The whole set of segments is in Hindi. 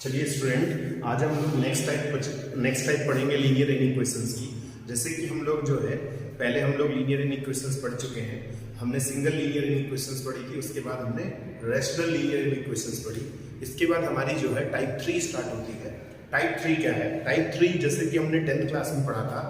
चलिए स्टूडेंट, आज हम लोग नेक्स्ट टाइप पढ़ेंगे लीनियर इनइक्वेशंस की। जैसे कि हम लोग जो है पहले हम लोग लीनियर इनइक्वेशंस पढ़ चुके हैं। हमने सिंगल लीनियर इनइक्वेशंस पढ़ी थी, उसके बाद हमने रैशनल लीनियर इनइक्वेशंस पढ़ी। इसके बाद हमारी जो है टाइप 3 स्टार्ट होती है। टाइप 3 क्या है? टाइप 3 जैसे कि हमने 10th क्लास में पढ़ा था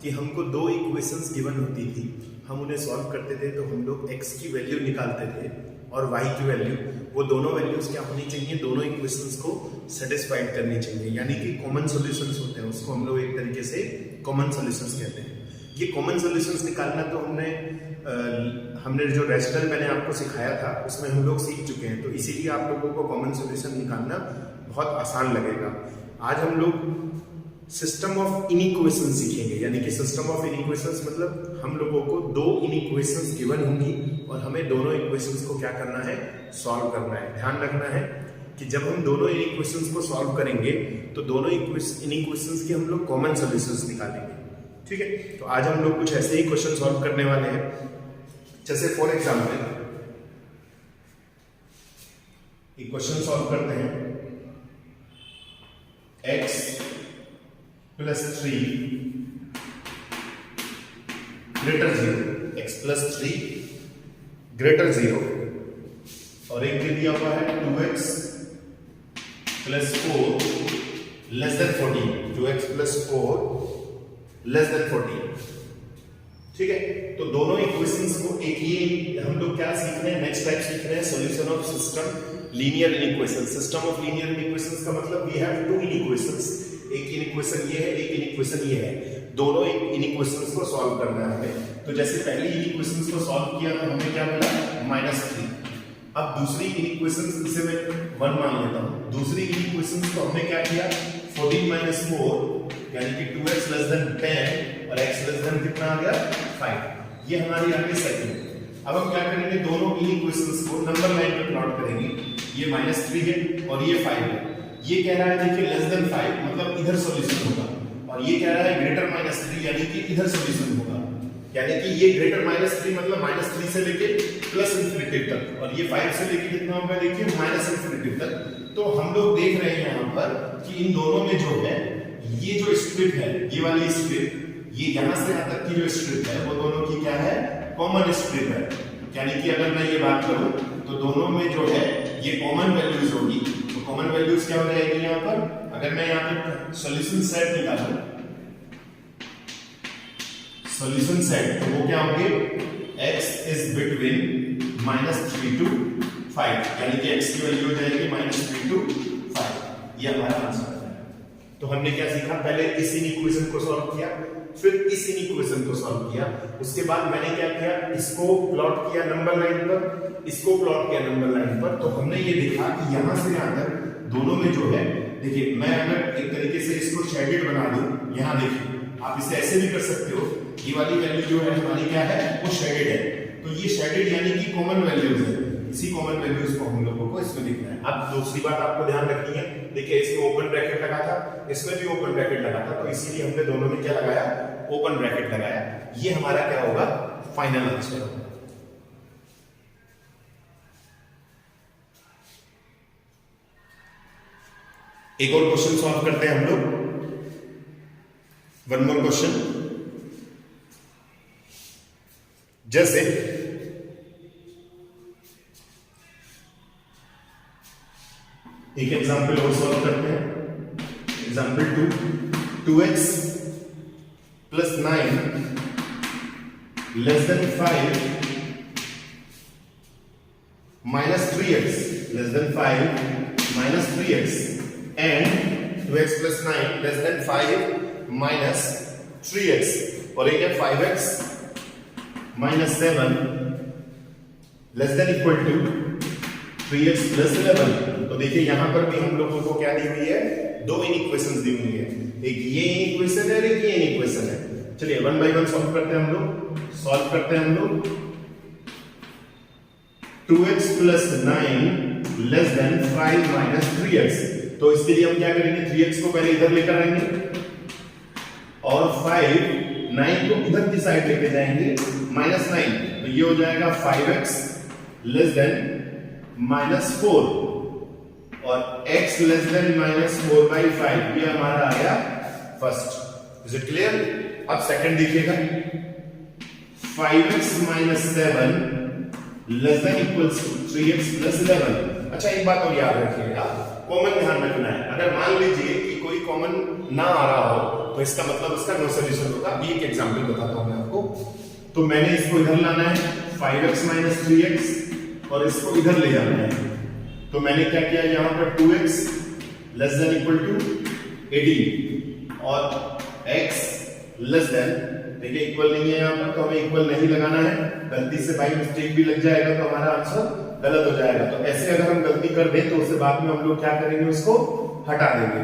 कि हमको दो इक्वेशंस गिवन होती थी, हम उन्हें सॉल्व करते थे तो हम लोग x की वैल्यू निकालते थे और y की वैल्यू, वो दोनों वैल्यूज क्या होनी चाहिए, दोनों इक्वेशंस को सेटिस्फाइड करनी चाहिए, यानी कि कॉमन सॉल्यूशंस होते हैं, उसको हम लोग एक तरीके से कॉमन सॉल्यूशंस कहते हैं। ये कॉमन सॉल्यूशंस निकालना तो हमने जो रैशनल मैंने आपको सिखाया था उसमें हम लोग सीख चुके हैं, तो इसीलिए आप लोगों को कॉमन सॉल्यूशन निकालना बहुत आसान लगेगा। आज हम लोग सिस्टम ऑफ इनइक्वेशंस सीखेंगे, यानी कि सिस्टम ऑफ इनइक्वेशंस मतलब हम लोगों को दो इनइक्वेशंस गिवन होंगी और हमें दोनों इक्वेशंस को क्या करना है, सॉल्व करना है। ध्यान रखना है कि जब हम दोनों इनइक्वेशंस को सॉल्व करेंगे तो दोनों इनइक्वेशंस के हम लोग कॉमन सॉल्यूशंस निकालेंगे। ठीक है, तो आज हम लोग कुछ ऐसे ही क्वेश्चन सॉल्व करने वाले हैं। जैसे फॉर एग्जाम्पल एक क्वेश्चन सॉल्व करते हैं, x plus 3 greater 0, x plus 3 greater 0, और एक दे दिया हुआ है 2x plus 4 less than 14, 2x plus 4 less than 14। ठीक है, तो दोनों इक्वेशंस को एक ही हम लोग क्या सीख रहे हैं, नेक्स्ट टाइप सीख रहे हैं, solution of system linear inequation. System of linear inequations का मतलब वी हैव टू इनइक्वेशंस, एक इनइक्वेशन ये है, एक इनइक्वेशन ये है, दोनों इनइक्वेशंस को सॉल्व करना है हमें। तो जैसे पहली इनइक्वेशंस को सॉल्व किया तो हमें क्या मिला, -3। अब दूसरी इनइक्वेशंस, इसे मैं 1 मान लेता हूं, दूसरी इनइक्वेशंस को हमने क्या किया, 14 - 4 यानी कि 2x लेस देन 10 और x लेस देन कितना आ गया, 5। ये हमारी आ गई सेकंड। अब हम क्या करेंगे, दोनों इनइक्वेशंस को नंबर लाइन पे प्लॉट करेंगे। ये -3 है और ये 5 है। ये कह रहा है देखिए लेस देन 5 मतलब इधर सॉल्यूशन होगा, और ये कह रहा है ग्रेटर -3 यानी कि इधर सॉल्यूशन होगा। यानी कि ये ग्रेटर -3 मतलब -3 से लेके प्लस इंफिनिटी तक, और ये 5 से लेके कितना होगा, देखिए -इंफिनिटी तक। तो हम लोग देख रहे हैं यहाँ पर कि इन दोनों में जो है ये जो स्ट्रिप है, ये वाली स्ट्रिप, ये यहां से यहां तक की जो स्ट्रिप है वो दोनों की क्या है, कॉमन स्ट्रिप है। यानी कि अगर मैं ये बात करूं तो दोनों में जो है ये कॉमन वैल्यूज होगी। तो कॉमन वैल्यूज क्या हो जाएगी यहाँ पर, अगर मैं यहाँ पे सॉल्यूशन सेट निकालूं, सॉल्यूशन सेट, तो वो क्या होंगे, x इज बिटवीन -3 to 5, यानी कि x की वैल्यू हो जाएगी -3 to 5। ये हमारा आंसर है। तो हमने क्या सीखा, पहले इस इनइक्वेशन को सॉल्व किया, फिर इस इनइक्वेशन को सॉल्व किया, उसके बाद मैंने क्या किया, इसको प्लॉट किया नंबर लाइन पर, इसको प्लॉट किया नंबर लाइन पर। तो हमने ये देखा कि यहां से यहां तक दोनों में जो है, देखिए मैं अगर एक तरीके से इसको शेडेड बना दूं, यहां देखिए आप इसे ऐसे भी कर सकते हो, ये वाली वैल्यू जो है हमारी क्या है, वो शेडेड है। तो ये शेडेड यानी कि कॉमन वैल्यूज है, इसी कॉमन वैल्यूज को हम लोगों को इसमें लिखना है। अब दूसरी बात आपको ध्यान रखनी है, देखिए इसमें ओपन ब्रैकेट लगा था, इसमें भी ओपन ब्रैकेट लगा था, तो इसीलिए हमने दोनों में क्या लगाया, ओपन ब्रैकेट लगाया। ये हमारा क्या होगा, फाइनल आंसर होगा। एक और क्वेश्चन सॉल्व करते हैं हम लोग, वन मोर क्वेश्चन। जैसे एक एग्जाम्पल और सॉल्व करते हैं, example 2x plus 9 less than 5 -3x less than 5 -3x and 2x plus 9 less than 5 -3x, और एक है 5x -7 less than equal to 3x plus 11। तो देखिए यहां पर भी हम लोगों को क्या दी हुई है, दो इनइक्वेशंस दी हुई है, एक ये इनइक्वेशन है, एक ये इनइक्वेशन है। चलिए 1 बाय 1 सॉल्व करते हैं हम लोग, सॉल्व करते हैं हम लोग। 2x plus 9 less than 5 3x, तो इसके लिए हम क्या करेंगे, 3x को पहले इधर लेकर आएंगे और 9 को इधर की साइड लेके जाएंगे, -9, तो ये हो जाएगा 5x लेस देन -4। और x लेस देन -4/5 ये हमारा आ गया फर्स्ट। Is it clear? अब सेकंड देखिएगा, 5x - 7 less than equals to 3x + 11। अच्छा एक बात और याद रखिएगा, कॉमन ध्यान रखना है। अगर मान लीजिए कि कोई कॉमन ना आ रहा हो तो इसका मतलब इसका नो सॉल्यूशन होगा। अभी एक एग्जांपल बताता हूं मैं आपको। तो मैंने इसको इधर लाना है 5x - 3x और इसको इधर ले जाना है। तो मैंने क्या किया, यहां पर 2x less than equal to 18 और x लेस देन, देखिए इक्वल नहीं है यहां पर, तो हमें इक्वल नहीं लगाना है। गलती से बाई मिस्टेक भी लग जाएगा तो हमारा आंसर गलत हो जाएगा। तो ऐसे अगर हम गलती कर दें तो उससे बाद में हम लोग क्या करेंगे, उसको हटा देंगे।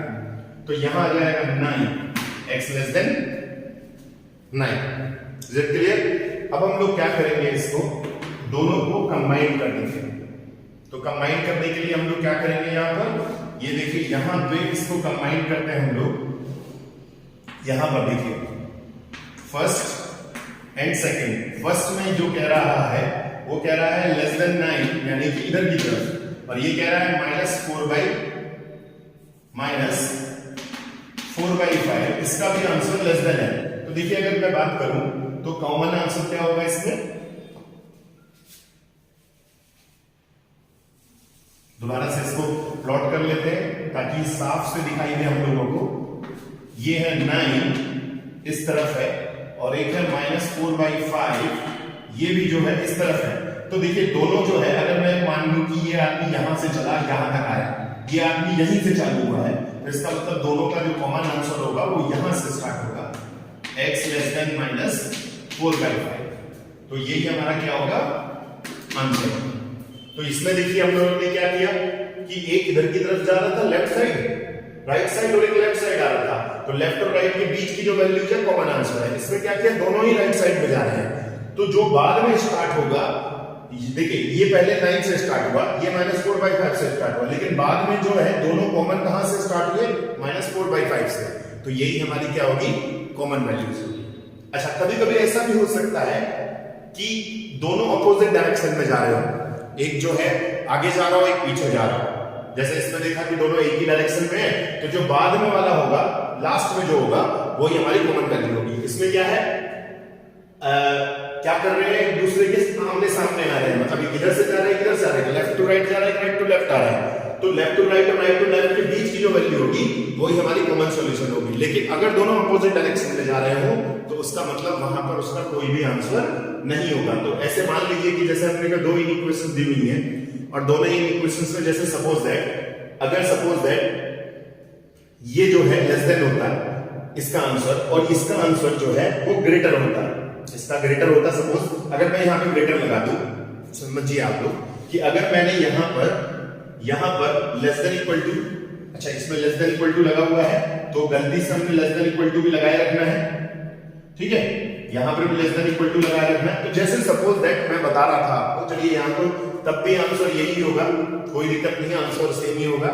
तो यहां आ जाएगा 9x less than 9। Is it clear? अब हम लोग क्या करेंगे, इसको दोनों को कंबाइन कर देंगे। तो कंबाइन करने के लिए हम लोग क्या करेंगे, यहां पर ये देखिए, यहां पे इसको कंबाइन करते हैं हम लोग। यहां पर देखिए फर्स्ट एंड सेकंड। फर्स्ट में जो कह रहा है वो कह रहा है लेस देन 9 यानी कि इधर की तरफ, और ये कह रहा है -4/5। इसका भी आंसर लेस देन है। तो देखिए अगर मैं बात करूं तो कॉमन आंसर क्या होगा इसमें, दोबारा से इसको प्लॉट कर लेते हैं ताकि साफ से दिखाई दे हम लोगों को। ये है 9 इस तरफ है और एक है -4/5, ये भी जो है इस तरफ है। तो देखिए दोनों जो है, अगर मैं मान लूं कि ये आदमी यहां से चला यहां तक आया, ये आदमी यहीं से चालू हुआ है, तो इसका मतलब दोनों का जो कॉमन आंसर होगा वो यहां से स्टार्ट होगा, x लेस देन -4/5। तो यही हमारा क्या होगा, आंसर। तो इसमें देखिए हम लोगों ने क्या किया कि एक इधर की तरफ जा रहा था लेफ्ट साइड, राइट साइड, और एक लेफ्ट साइड आ रहा था। तो लेफ्ट और राइट के बीच की जो वैल्यूज है कॉमन आंसर है। इसमें क्या किया, दोनों ही राइट साइड में जा रहे हैं। तो जो बाद में स्टार्ट होगा, देखिए ये पहले 9 से स्टार्ट हुआ, ये -4/5 से स्टार्ट हुआ, लेकिन बाद में जो है दोनों कॉमन कहां से स्टार्ट हुए, -4/5 से। तो यही हमारी क्या होगी, कॉमन वैल्यूज होगी। अच्छा कभी कभी ऐसा भी हो सकता है कि दोनों अपोजिट डायरेक्शन में जा रहे हो, एक जो है आगे जा रहा हो, एक पीछे जा रहा हो। जैसे इसमें देखा कि दोनों एक ही डायरेक्शन में है, तो जो बाद में वाला होगा, लास्ट में जो होगा, वही हमारी कॉमन वैल्यू होगी। इसमें क्या है, क्या कर रहे हैं, एक दूसरे के आमने सामने आ रहे हैं, मतलब इधर से जा रहे हैं, इधर से आ रहे हैं, लेफ्ट टू राइट जा रहे हैं, राइट टू लेफ्ट आ रहा है। तो लेफ्ट टू राइट और राइट टू लेफ्ट के बीच की जो वैल्यू होगी वही हमारी कॉमन सॉल्यूशन होगी। लेकिन अगर दोनों अपोजिट डायरेक्शन में जा रहे हो तो उसका मतलब वहां पर उसका कोई भी आंसर नहीं होगा। तो ऐसे मान लीजिए कि जैसे हमने कहा 2 इक्वेशंस दी हुई हैं और दोनों ही इक्वेशंस में जैसे सपोज दैट ये जो है लेस देन होता इसका आंसर और इसका आंसर जो है वो ग्रेटर होता, इसका ग्रेटर होता। सपोज अगर मैं यहां पे ग्रेटर लगा दूं, समझिए आप लोग कि अगर मैंने यहां पर लेस देन इक्वल टू, अच्छा इसमें लेस देन इक्वल टू लगा हुआ है तो गलती से हमने लेस देन इक्वल टू भी लगाए रखना है, ठीक है, यहां पर भी लेस देन इक्वल टू लगाए रखना है। तो जैसे सपोज दैट मैं बता रहा था आपको, चलिए यहां तो तब भी आंसर यही होगा, कोई दिक्कत नहीं है, आंसर सेम ही होगा,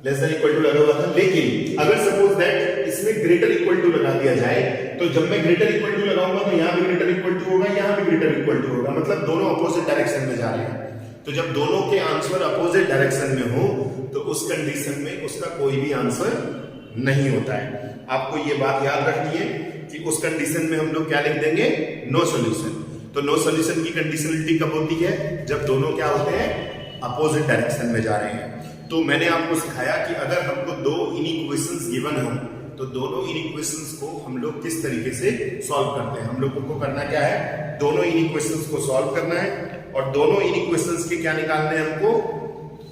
लेस देन इक्वल टू लगा हुआ था। लेकिन अगर सपोज दैट इसमें ग्रेटर इक्वल टू लगा दिया जाए तो जब मैं ग्रेटर इक्वल टू लगाऊंगा तो यहां भी ग्रेटर इक्वल टू होगा, यहां भी ग्रेटर इक्वल टू होगा, मतलब दोनों अपोजिट डायरेक्शन में जा रहे हैं। तो जब दोनों के आंसर अपोजिट डायरेक्शन में हो तो उस कंडीशन में उसका कोई भी आंसर नहीं होता है। आपको ये बात याद रखनी है कि उस कंडीशन में हम लोग क्या लिख देंगे, नो सॉल्यूशन। तो नो सॉल्यूशन की कंडीशनलिटी कब होती है, जब दोनों क्या होते हैं, अपोजिट डायरेक्शन में जा रहे हैं। तो मैंने आपको सिखाया कि अगर हमको 2 इनइक्वेशंस गिवन हो तो दोनों इनइक्वेशंस को हम लोग किस तरीके से सॉल्व करते हैं। हम लोगों को करना क्या है, दोनों इनइक्वेशंस को सॉल्व करना है और दोनों इनइक्वेशंस के क्या निकालने हैं, हमको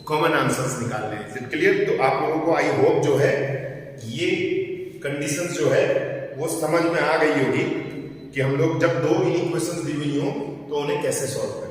कॉमन आंसर्स निकालने हैं। Is clear? तो आप लोगों को आई होप जो है ये कंडीशंस जो है वो समझ में आ गई होगी कि हम लोग जब 2 इनइक्वेशंस दी हुई हो तो उन्हें कैसे सॉल्व करें।